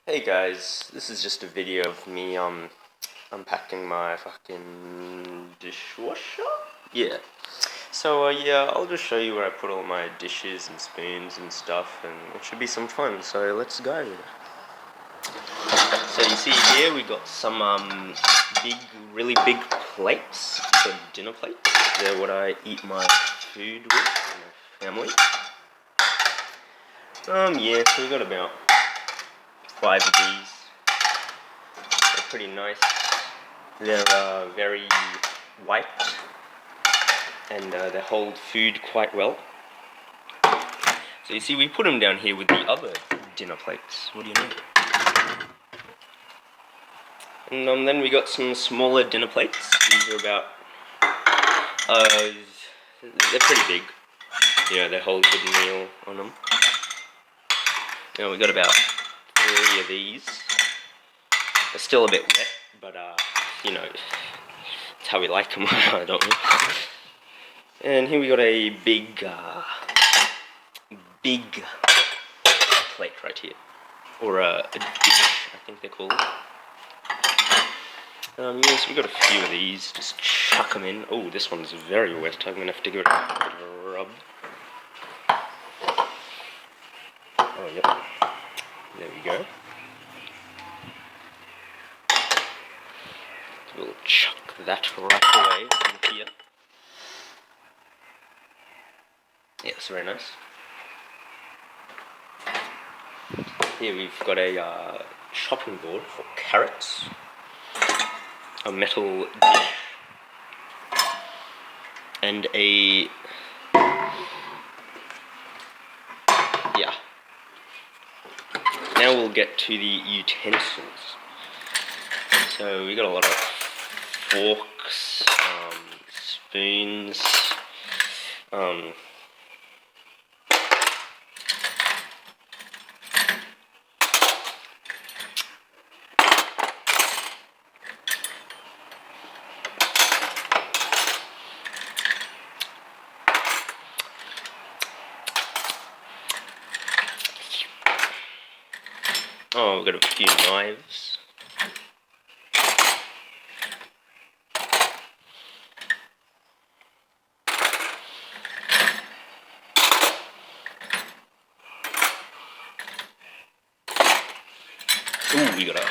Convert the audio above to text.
Hey guys, this is just a video of me unpacking my fucking dishwasher. Yeah. So yeah, I'll just show you where I put all my dishes and spoons and stuff, and it should be some fun. So let's go. So you see here we got some really big plates. They're dinner plates. They're what I eat my food with, and my family. Yeah. So we got about 5 of these. They're pretty nice. They're very white, and they hold food quite well. So you see, we put them down here with the other dinner plates. What do you know? And then we got some smaller dinner plates. These are about, they're pretty big. You know, they hold a good meal on them. You know, we got about 3 of these. They're still a bit wet, but you know, it's how we like them. I don't know. And here we got a big plate right here, or a dish, I think they're called. Yes, we got a few of these. Just chuck them in. Oh, this one's very wet. I'm gonna have to give it a bit of a rub. Oh, yep. There we go. We'll chuck that right away in here. Yeah, that's very nice. Here we've got a chopping board for carrots, a metal dish, and a yeah. Now we'll get to the utensils. So we got a lot of forks, spoons, oh, we've got a few knives. Ooh, we got a